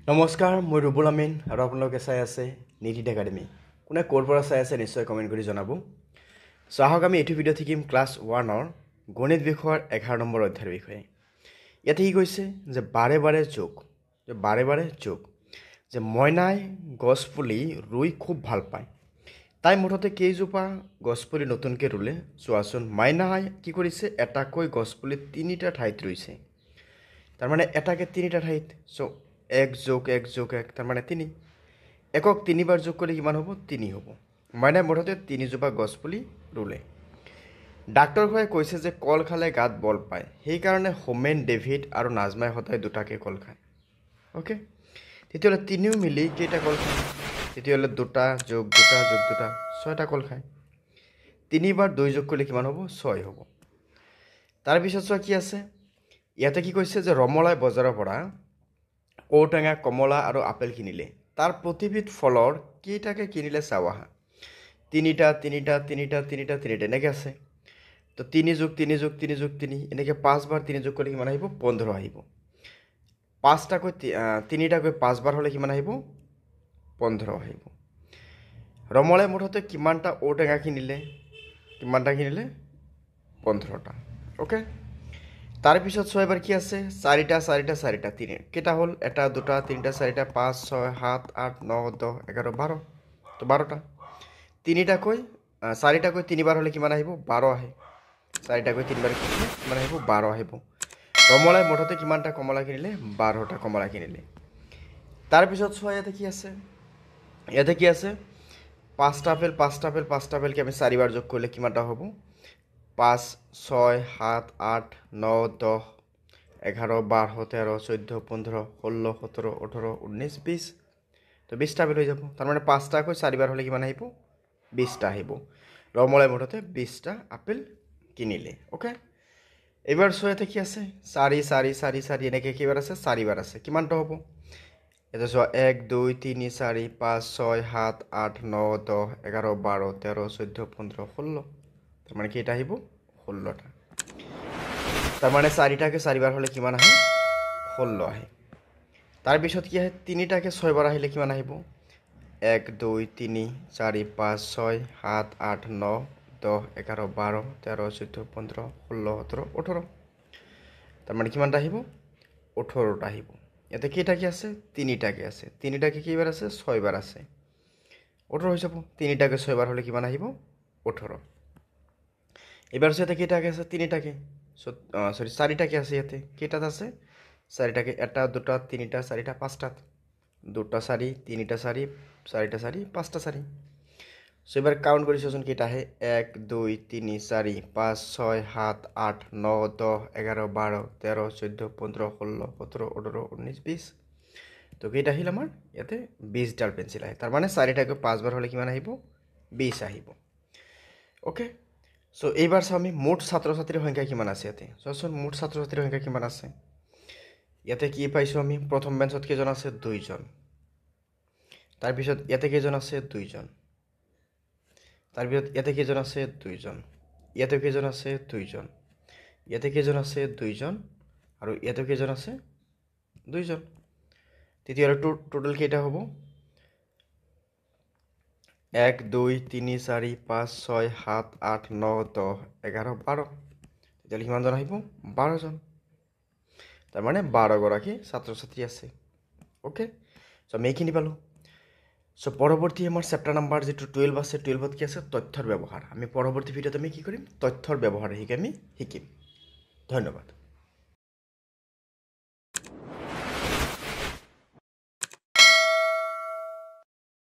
নমস্কাৰ, মই ৰুবুল আমিন আৰু আপোনালোকে চাই আছে নিটিড একাডেমি। কোনে ক'ৰ পৰা চাই আছে নিশ্চয় কমেণ্ট কৰি জনাব। চ' আহক আমি এইটো ভিডিঅ' শিকিম ক্লাছ 1ৰ গণিত বিষয়ৰ 11 নম্বৰ অধ্যায়ৰ বিষয়ে। ইয়াতে কি কৈছে যে বাৰে বাৰে যোগ যে মইনাই গছপুলি ৰুই খুব ভাল পায়। তাই মুঠতে কেইজোপা গছপুলি নতুনকৈ ৰুলে চোৱাচোন। মাইনাই কি কৰিছে, এটাকৈ গছপুলি 3টা ঠাইত ৰুইছে। তাৰমানে এটাকে 3টা ঠাইত। চ' 1 + 1 + 1 তাৰমানে 3। একক 3বাৰ যোগ কৰি কিমান হ'ব? 3 হ'ব। মাইনাই মুঠতে 3জোপা গছপুলি ৰুলে। ডাক্তৰ ঘৰে কৈছে যে কল খালে গাত বল পায়, সেইকাৰণে হোমেন, ডেভিড আৰু নাজমাই সদায় 2টাকৈ কল খায়। অ'কে, তেতিয়াহ'লে 3ও মিলি কেইটা কল খায়? তেতিয়াহ'লে 2টা + 2টা + 2টা 6টা কল খায়। 3বাৰ 2 যোগ কৰিলে কিমান হ'ব? 6 হ'ব। তাৰপিছত চোৱা কি আছে, ইয়াতে কি কৈছে যে ৰমলাই বজাৰৰ পৰা ঔটেঙা, কমলা আৰু আপেল কিনিলে। তাৰ প্ৰতিবিধ ফলৰ কেইটাকে কিনিলে চাওঁ আহা। 3টা এনেকৈ আছে। তো 3 + 3 + 3 + 3 এনেকৈ 5বাৰ 3 যোগ কৰিলে কিমান আহিব? 15 আহিব। 3টাকৈ 5বাৰ হ'লে কিমান আহিব? 15 আহিব। ৰমলাই মুঠতে কিমানটা ঔটেঙা কিনিলে? 15টা। অ'কে, তাৰপিছত চোৱা এবাৰ কি আছে, 4টা 3 কেইটা হ'ল? 1 2 3 4 5 6 7 8 9 10 11 12। তো 12টা। 4টাকৈ 3বাৰ হ'লে কিমান আহিব? 12 আহে। 4টাকৈ 3বাৰ কিমান আহিব? 12 আহিব। ৰমলাই মুঠতে কিমানটা কমলা কিনিলে? 12টা কমলা কিনিলে। তাৰপিছত চোৱা ইয়াতে কি আছে, 5টা আপেলকে আমি 4বাৰ যোগ কৰিলে কিমানটা হ'ব? 5 6 7 8 9 10 11 12 13 14 15 16 17 18 19 20। তো 20টা আপেল হৈ যাব। তাৰমানে 5টাকৈ 4বাৰ হ'লে কিমান আহিব? 20টা আহিব। ৰমলাই মুঠতে 20টা আপেল কিনিলে। অ'কে, এইবাৰ চোৱা ইয়াতে কি আছে, 4 এনেকৈ কেইবাৰ আছে? 4বাৰ আছে। কিমানটা হ'ব? ইয়াতে চোৱা 1 2 3 4 5 6 7 8 9 10 11 12 13 14 15 16। তাৰমানে কেইটা আহিব? 16টা। তাৰমানে 4টাকৈ 4বাৰ হ'লে কিমান আহে? 16 আহে। তাৰপিছত কি আহে, 3টাকৈ 6বাৰ আহিলে কিমান আহিব? 1 2 3 4 5 6 7 8 9 10 11 12 13 14 15 16 17 18। তাৰমানে কিমানটা আহিব? 18টা আহিব। ইয়াতে কেইটাকৈ আছে? 3টাকৈ আছে। 3টাকৈ কেইবাৰ আছে? 6বাৰ আছে। 18 হৈ যাব। 3টাকৈ 6বাৰ হ'লে কিমান আহিব? 18। এইবাৰ ইয়াতে কেইটাকৈ আছে? 3টাকৈ। 4টাকৈ আছে। ইয়াতে কেইটাত আছে? 4টাকৈ। 1 2 3 4 5টাত। 2টা 4 3টা 4 4টা 4 5টা 4। চ' এইবাৰ কাউণ্ট কৰি চোৱাচোন কেইটা আহে। 1 2 3 4 5 6 7 8 9 10 11 12 13 14 15 16 17 18 19 20। তো কেইটা আহিল আমাৰ? ইয়াতে 20ডাল পেঞ্চিল আহে। তাৰমানে 4টাকৈ 5বাৰ হ'লে কিমান আহিব? 20 আহিব। অ'কে, চ' এইবাৰ চাওঁ আমি মুঠ ছাত্ৰ ছাত্ৰীৰ সংখ্যা কিমান আছে ইয়াতে। চোৱাচোন মুঠ ছাত্ৰ ছাত্ৰীৰ সংখ্যা কিমান আছে। ইয়াতে কি পাইছোঁ আমি? প্ৰথম বেঞ্চত কেইজন আছে? 2জন। তাৰপিছত ইয়াতে কেইজন আছে? 2জন। তাৰপিছত ইয়াতে কেইজন আছে? 2জন। ইয়াতে কেইজন আছে? 2জন। ইয়াতে কেইজন আছে? 2জন। আৰু ইয়াতে কেইজন আছে? 2জন। তেতিয়াহ'লে টোটেল কেইটা হ'ব? 1 2 3 4 5 6 7 8 9 10 11 12। তেতিয়াহ'লে কিমানজন আহিব? 12জন। তাৰমানে 12গৰাকী ছাত্ৰ ছাত্ৰী আছে। অ'কে, চ' আমি এইখিনি পালোঁ। চ' পৰৱৰ্তী আমাৰ চেপ্টাৰ নাম্বাৰ যিটো 12 আছে, 12ত কি আছে? তথ্যৰ ব্যৱহাৰ। আমি পৰৱৰ্তী ভিডিঅ'ত আমি কি কৰিম? তথ্যৰ ব্যৱহাৰ আমি শিকিম। ধন্যবাদ।